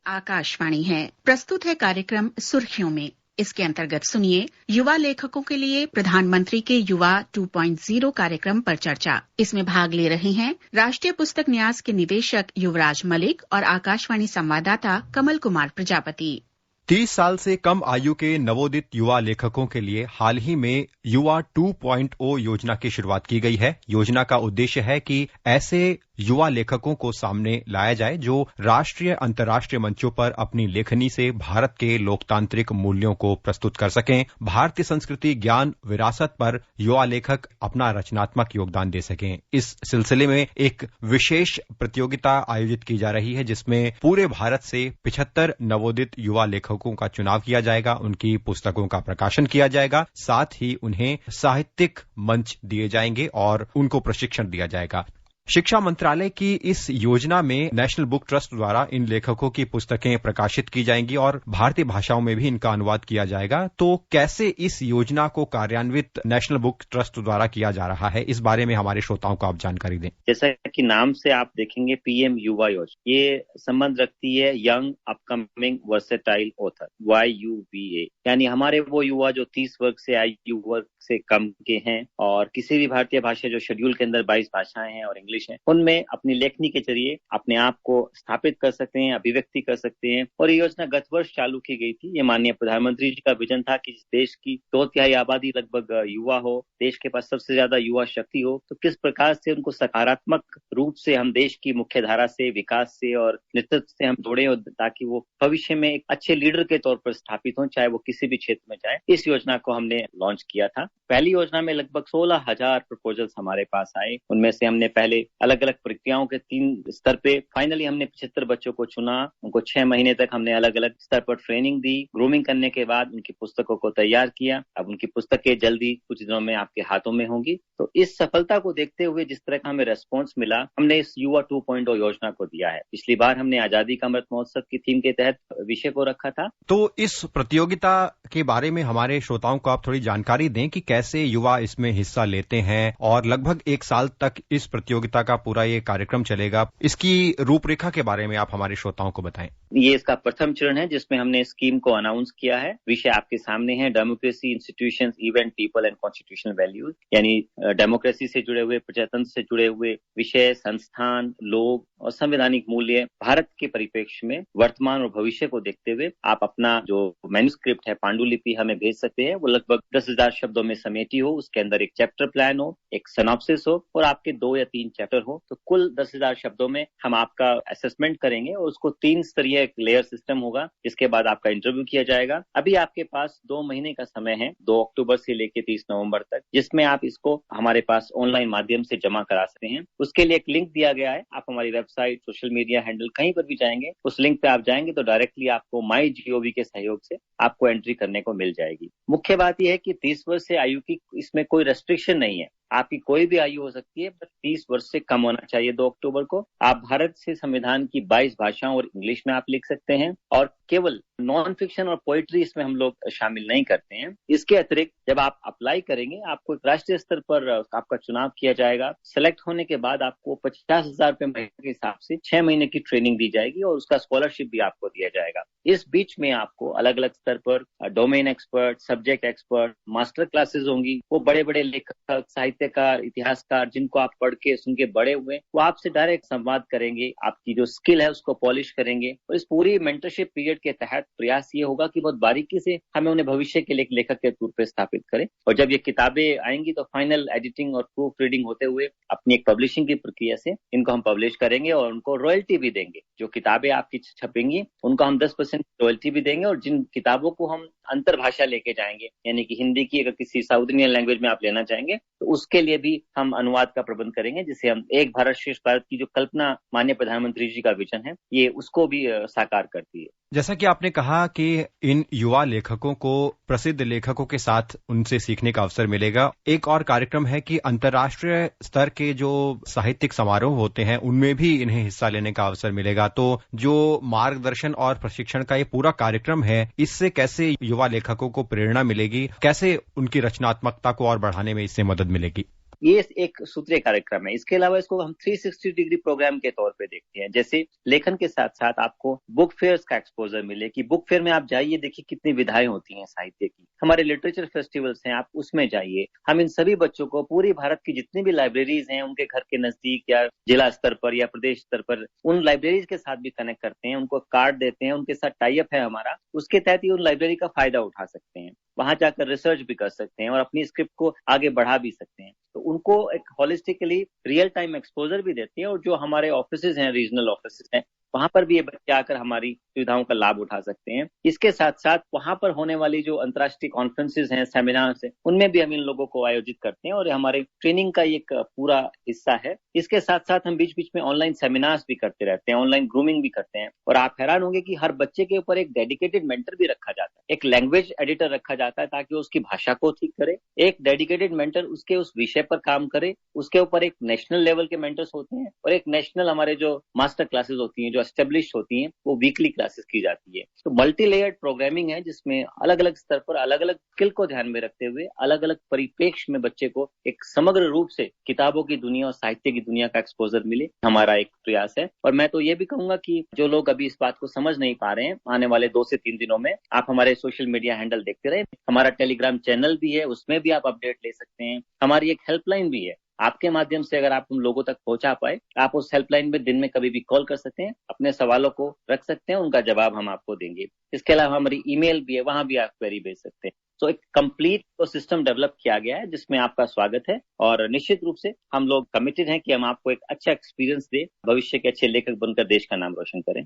आकाशवाणी है। प्रस्तुत है कार्यक्रम सुर्खियों में। इसके अंतर्गत सुनिए युवा लेखकों के लिए प्रधानमंत्री के युवा 2.0 कार्यक्रम पर चर्चा। इसमें भाग ले रहे हैं राष्ट्रीय पुस्तक न्यास के निदेशक युवराज मलिक और आकाशवाणी संवाददाता कमल कुमार प्रजापति। 30 साल से कम आयु के नवोदित युवा लेखकों के लिए हाल ही में युवा 2.0 योजना की शुरुआत की गई है। योजना का उद्देश्य है कि ऐसे युवा लेखकों को सामने लाया जाए जो राष्ट्रीय अंतर्राष्ट्रीय मंचों पर अपनी लेखनी से भारत के लोकतांत्रिक मूल्यों को प्रस्तुत कर सकें। भारतीय संस्कृति, ज्ञान, विरासत पर युवा लेखक अपना रचनात्मक योगदान दे सकें। इस सिलसिले में एक विशेष प्रतियोगिता आयोजित की जा रही है जिसमें पूरे भारत से 75 नवोदित युवा लेखकों का चुनाव किया जाएगा, उनकी पुस्तकों का प्रकाशन किया जाएगा, साथ ही उन्हें साहित्यिक मंच दिए जाएंगे और उनको प्रशिक्षण दिया जाएगा। शिक्षा मंत्रालय की इस योजना में नेशनल बुक ट्रस्ट द्वारा इन लेखकों की पुस्तकें प्रकाशित की जाएंगी और भारतीय भाषाओं में भी इनका अनुवाद किया जाएगा। तो कैसे इस योजना को कार्यान्वित नेशनल बुक ट्रस्ट द्वारा किया जा रहा है, इस बारे में हमारे श्रोताओं को आप जानकारी दें। जैसा कि नाम से आप देखेंगे पीएम युवा योजना, ये संबंध रखती है young upcoming versatile author YUVA, यानी हमारे वो युवा जो 30 वर्ग से आयु वर्ग से कम के हैं और किसी भी भारतीय भाषा जो शेड्यूल के अंदर 22 भाषाएं हैं और इंग्लिश है, उनमें अपनी लेखनी के जरिए अपने आप को स्थापित कर सकते हैं, अभिव्यक्ति कर सकते हैं। और ये योजना गत वर्ष चालू की गई थी। ये माननीय प्रधानमंत्री जी का विजन था कि देश की 2/3 आबादी लगभग युवा हो, देश के पास सबसे ज्यादा युवा शक्ति हो, तो किस प्रकार से उनको सकारात्मक रूप से हम देश की मुख्य धारा से, विकास से और नेतृत्व से हम जोड़े ताकि वो भविष्य में एक अच्छे लीडर के तौर पर स्थापित हो, चाहे वो किसी भी क्षेत्र में जाए। इस योजना को हमने लॉन्च किया था। पहली योजना में लगभग 16,000 प्रपोजल्स हमारे पास आए। उनमें से हमने पहले अलग अलग प्रक्रियाओं के 3 स्तर पे फाइनली हमने 75 बच्चों को चुना। उनको 6 महीने तक हमने अलग अलग स्तर पर ट्रेनिंग दी। ग्रूमिंग करने के बाद उनकी पुस्तकों को तैयार किया। अब उनकी पुस्तकें जल्दी कुछ दिनों में आपके हाथों में होंगी। तो इस सफलता को देखते हुए जिस तरह का हमें रेस्पॉन्स मिला, हमने इस युवा 2.0 योजना को दिया है। पिछली बार हमने आजादी का अमृत महोत्सव की थीम के तहत विषय को रखा था। तो इस प्रतियोगिता के बारे में हमारे श्रोताओं को आप थोड़ी जानकारी दें कि कैसे युवा इसमें हिस्सा लेते हैं और लगभग 1 साल तक इस प्रतियोगिता का पूरा ये कार्यक्रम चलेगा। इसकी रूपरेखा के बारे में आप हमारे श्रोताओं को बताएं। ये इसका प्रथम चरण है जिसमें हमने स्कीम को अनाउंस किया है। विषय आपके सामने है, democracy, institutions, event, people and constitutional values, यानी डेमोक्रेसी से जुड़े हुए, प्रजातंत्र से जुड़े हुए विषय, संस्थान, लोग और संवैधानिक मूल्य भारत के परिप्रेक्ष्य में वर्तमान और भविष्य को देखते हुए आप अपना जो मैन्युस्क्रिप्ट है, पांडुलिपि हमें भेज सकते हैं। वो लगभग 10,000 शब्दों में समेटी हो, उसके अंदर एक चैप्टर प्लान हो, एक सिनॉप्सिस हो और आपके 2 या 3 चैप्टर हो। तो कुल 10,000 शब्दों में हम आपका असेसमेंट करेंगे और उसको 3 स्तरीय एक लेयर सिस्टम होगा। इसके बाद आपका इंटरव्यू किया जाएगा। अभी आपके पास 2 महीने का समय है, 2 अक्टूबर से लेकर 30 नवंबर तक, जिसमें आप इसको हमारे पास ऑनलाइन माध्यम से जमा करा सकते हैं। उसके लिए एक लिंक दिया गया है। आप हमारी वेबसाइट, सोशल मीडिया हैंडल कहीं पर भी जाएंगे, उस लिंक पे आप जाएंगे तो डायरेक्टली आपको MyGov के सहयोग से आपको एंट्री करने को मिल जाएगी। मुख्य बात यह है कि 30 वर्ष से आयु की इसमें कोई रेस्ट्रिक्शन नहीं है। आपकी कोई भी आयु हो सकती है, बस 30 वर्ष से कम होना चाहिए 2 अक्टूबर को। आप भारत से संविधान की 22 भाषाओं और इंग्लिश में आप लिख सकते हैं और केवल नॉन फिक्शन और पोइट्री इसमें हम लोग शामिल नहीं करते हैं। इसके अतिरिक्त जब आप अप्लाई करेंगे, आपको एक राष्ट्रीय स्तर पर आपका चुनाव किया जाएगा। सेलेक्ट होने के बाद आपको 50,000 रुपए महीने के हिसाब से 6 महीने की ट्रेनिंग दी जाएगी और उसका स्कॉलरशिप भी आपको दिया जाएगा। इस बीच में आपको अलग अलग स्तर पर domain expert, subject expert, master classes होंगी। वो बड़े बड़े लेखक, साहित्यकार, इतिहासकार जिनको आप पढ़ के सुन के बड़े हुए, वो आपसे डायरेक्ट संवाद करेंगे, आपकी जो स्किल है उसको पॉलिश करेंगे। और इस पूरी मेंटरशिप पीरियड के तहत प्रयास ये होगा कि बहुत बारीकी से हमें उन्हें भविष्य के लिए लेखक के तौर पर स्थापित करें। और जब ये किताबें आएंगी तो फाइनल एडिटिंग और प्रूफ रीडिंग होते हुए अपनी एक पब्लिशिंग की प्रक्रिया से इनको हम पब्लिश करेंगे और उनको रॉयल्टी भी देंगे। जो किताबें आपकी छपेंगी उनको हम 10% रॉयल्टी भी देंगे और जिन किताबों को हम अंतरभाषा लेके जाएंगे, यानी कि हिंदी की अगर किसी साउथ इंडियन लैंग्वेज में आप लेना चाहेंगे तो उसके लिए भी हम अनुवाद का प्रबंध करेंगे, जिसे हम एक भारत श्रेष्ठ भारत की जो कल्पना माननीय प्रधानमंत्री जी का विजन है, ये उसको भी साकार करती है। जैसा कि आपने कहा कि इन युवा लेखकों को प्रसिद्ध लेखकों के साथ उनसे सीखने का अवसर मिलेगा। एक और कार्यक्रम है कि अंतर्राष्ट्रीय स्तर के जो साहित्यिक समारोह होते हैं उनमें भी इन्हें हिस्सा लेने का अवसर मिलेगा। तो जो मार्गदर्शन और प्रशिक्षण का ये पूरा कार्यक्रम है, इससे कैसे युवा लेखकों को प्रेरणा मिलेगी, कैसे उनकी रचनात्मकता को और बढ़ाने में इससे मदद मिलेगी? ये एक सूत्रीय कार्यक्रम है। इसके अलावा इसको हम 360 डिग्री प्रोग्राम के तौर पे देखते हैं। जैसे लेखन के साथ साथ आपको बुक फेयर्स का एक्सपोजर मिले कि बुक फेयर में आप जाइए, देखिए कितनी विधाएं होती हैं साहित्य की। हमारे लिटरेचर फेस्टिवल्स हैं, आप उसमें जाइए। हम इन सभी बच्चों को पूरी भारत की जितनी भी लाइब्रेरीज हैं उनके घर के नजदीक या जिला स्तर पर या प्रदेश स्तर पर उन लाइब्रेरीज के साथ भी कनेक्ट करते हैं, उनको कार्ड देते हैं, उनके साथ टाई अप है हमारा। उसके तहत ही उन लाइब्रेरी का फायदा उठा सकते हैं, वहां जाकर रिसर्च भी कर सकते हैं और अपनी स्क्रिप्ट को आगे बढ़ा भी सकते हैं। तो उनको एक होलिस्टिकली रियल टाइम एक्सपोजर भी देती है। और जो हमारे ऑफिसेज हैं, रीजनल ऑफिसेज हैं, वहां पर भी ये बच्चे आकर हमारी सुविधाओं का लाभ उठा सकते हैं। इसके साथ साथ वहां पर होने वाली जो अंतर्राष्ट्रीय कॉन्फ्रेंसेज हैं, सेमिनार्स हैं, उनमें भी हम इन लोगों को आयोजित करते हैं और हमारे ट्रेनिंग का एक पूरा हिस्सा है। इसके साथ साथ हम बीच बीच में ऑनलाइन सेमिनार्स भी करते रहते हैं, ऑनलाइन ग्रूमिंग भी करते हैं। और आप हैरान होंगे कि हर बच्चे के ऊपर एक डेडिकेटेड मेंटर भी रखा जाता है, एक लैंग्वेज एडिटर रखा जाता है ताकि उसकी भाषा को ठीक करे। एक डेडिकेटेड मेंटर उसके उस विषय पर काम करे। उसके ऊपर एक नेशनल लेवल के मेंटर्स होते हैं और एक नेशनल हमारे जो मास्टर क्लासेस होती हैं, जो एस्टेब्लिश होती हैं, वो वीकली क्लासेस की जाती है। तो मल्टी लेयर्ड प्रोग्रामिंग है जिसमें अलग अलग स्तर पर अलग अलग स्किल को ध्यान में रखते हुए अलग अलग परिप्रेक्ष्य में बच्चे को एक समग्र रूप से किताबों की दुनिया और साहित्य की दुनिया का एक्सपोजर मिले, हमारा एक प्रयास है। और मैं तो ये भी कहूंगा कि जो लोग अभी इस बात को समझ नहीं पा रहे हैं, आने वाले 2 से 3 दिनों में आप हमारे सोशल मीडिया हैंडल देखते रहे। हमारा टेलीग्राम चैनल भी है, उसमें भी आप अपडेट ले सकते हैं। हमारी एक हेल्पलाइन भी है, आपके माध्यम से अगर आप उन लोगों तक पहुंचा पाए, आप उस हेल्पलाइन में दिन में कभी भी कॉल कर सकते हैं, अपने सवालों को रख सकते हैं, उनका जवाब हम आपको देंगे। इसके अलावा हमारी ईमेल भी है, वहां भी आप क्वेरी भेज सकते हैं। तो एक कंप्लीट सिस्टम डेवलप किया गया है जिसमें आपका स्वागत है और निश्चित रूप से हम लोग कमिटेड हैं कि हम आपको एक अच्छा एक्सपीरियंस दे, भविष्य के अच्छे लेखक बनकर देश का नाम रोशन करें।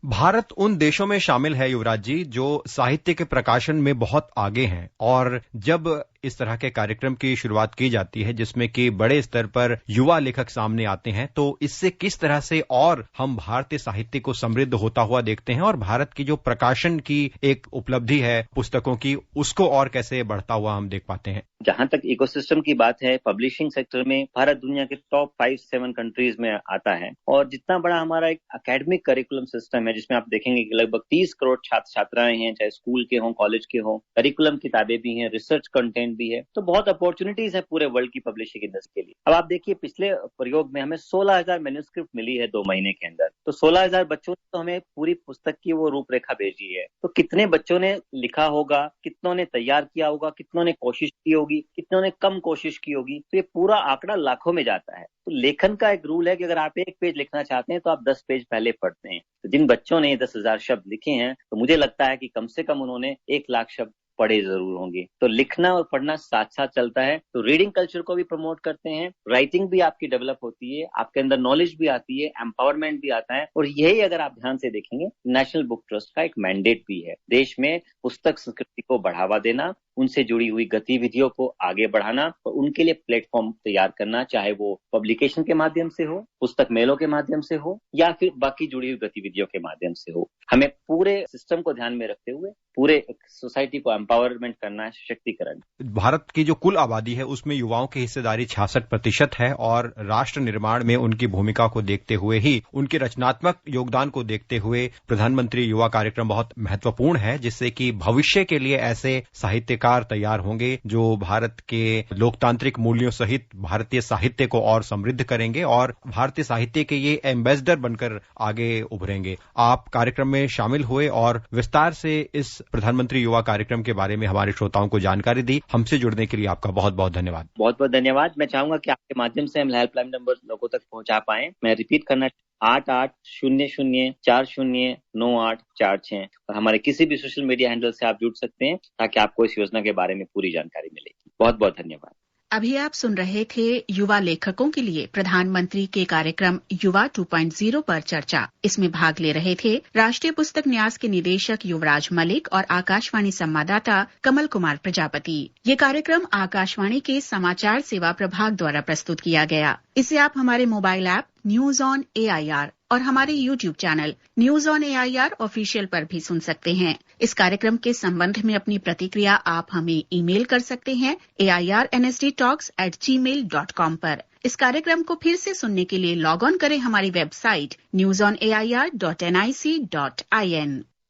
भारत उन देशों में शामिल है युवराज जी जो साहित्य के प्रकाशन में बहुत आगे हैं, और जब इस तरह के कार्यक्रम की शुरुआत की जाती है जिसमें कि बड़े स्तर पर युवा लेखक सामने आते हैं, तो इससे किस तरह से और हम भारतीय साहित्य को समृद्ध होता हुआ देखते हैं और भारत की जो प्रकाशन की एक उपलब्धि है पुस्तकों की, उसको और कैसे बढ़ता हुआ हम देख पाते हैं? जहां तक इकोसिस्टम की बात है, पब्लिशिंग सेक्टर में भारत दुनिया के टॉप 5-7 कंट्रीज में आता है। और जितना बड़ा हमारा एक एकेडमिक करिकुलम सिस्टम है जिसमें आप देखेंगे कि लगभग 30 करोड़ छात्र छात्राएं हैं, चाहे स्कूल के हों, कॉलेज के हों, करिकुलम किताबें भी हैं, रिसर्च कंटेंट भी है, तो बहुत अपॉर्चुनिटीज है पूरे वर्ल्ड की पब्लिशिंग इंडस्ट्री के लिए। अब आप देखिए, पिछले प्रयोग में हमें 16,000 मैन्युस्क्रिप्ट मिली है 2 महीने के अंदर। तो 16,000 बच्चों ने तो हमें पूरी पुस्तक की वो रूपरेखा भेजी है। तो कितने बच्चों ने लिखा होगा, कितनों ने तैयार किया होगा, कितनों ने कोशिश की होगी, कितनों ने कम कोशिश की होगी, तो ये पूरा आंकड़ा लाखों में जाता है। तो लेखन का एक रूल है कि अगर आप 1 पेज लिखना चाहते हैं तो आप 10 पेज पहले पढ़ते हैं। तो जिन बच्चों ने 10,000 शब्द लिखे हैं, तो मुझे लगता है कि कम से कम उन्होंने 1 लाख शब्द पढ़े जरूर होंगे। तो लिखना और पढ़ना साथ साथ चलता है। तो रीडिंग कल्चर को भी प्रमोट करते हैं, राइटिंग भी आपकी डेवलप होती है, आपके अंदर नॉलेज भी आती है, एम्पावरमेंट भी आता है। और यही अगर आप ध्यान से देखेंगे, नेशनल बुक ट्रस्ट का एक मैंडेट भी है, देश में पुस्तक संस्कृति को बढ़ावा देना, उनसे जुड़ी हुई गतिविधियों को आगे बढ़ाना और उनके लिए प्लेटफॉर्म तैयार करना, चाहे वो पब्लिकेशन के माध्यम से हो, पुस्तक मेलों के माध्यम से हो, या फिर बाकी जुड़ी हुई गतिविधियों के माध्यम से हो। हमें पूरे सिस्टम को ध्यान में रखते हुए पूरे सोसाइटी को एम्पावरमेंट करना है, सशक्तिकरण। भारत की जो कुल आबादी है उसमें युवाओं की हिस्सेदारी 66% है और राष्ट्र निर्माण में उनकी भूमिका को देखते हुए ही, उनके रचनात्मक योगदान को देखते हुए प्रधानमंत्री युवा कार्यक्रम बहुत महत्वपूर्ण है, जिससे कि भविष्य के लिए ऐसे साहित्यकार तैयार होंगे जो भारत के लोकतांत्रिक मूल्यों सहित भारतीय साहित्य को और समृद्ध करेंगे और भारतीय साहित्य के ये एम्बेसडर बनकर आगे उभरेंगे। आप कार्यक्रम में शामिल हुए और विस्तार से इस प्रधानमंत्री युवा कार्यक्रम के बारे में हमारे श्रोताओं को जानकारी दी। हमसे जुड़ने के लिए आपका बहुत बहुत धन्यवाद। बहुत बहुत धन्यवाद। मैं चाहूंगा कि आपके माध्यम से हम हेल्पलाइन नंबर लोगों तक पहुंचा पाए। मैं रिपीट करना 8800409846 और हमारे किसी भी सोशल मीडिया हैंडल से आप जुड़ सकते हैं ताकि आपको इस योजना के बारे में पूरी जानकारी मिलेगी। बहुत बहुत धन्यवाद। अभी आप सुन रहे थे युवा लेखकों के लिए प्रधानमंत्री के कार्यक्रम युवा 2.0 पर चर्चा। इसमें भाग ले रहे थे राष्ट्रीय पुस्तक न्यास के निदेशक युवराज मलिक और आकाशवाणी संवाददाता कमल कुमार प्रजापति। ये कार्यक्रम आकाशवाणी के समाचार सेवा प्रभाग द्वारा प्रस्तुत किया गया। इसे आप हमारे mobile app news on AIR और हमारे YouTube channel news on AIR official पर भी सुन सकते हैं। इस कार्यक्रम के संबंध में अपनी प्रतिक्रिया आप हमें ईमेल कर सकते हैं airnsdtalks@gmail.com पर। इस कार्यक्रम को फिर से सुनने के लिए लॉग ऑन करें हमारी वेबसाइट newsonair.nic.in।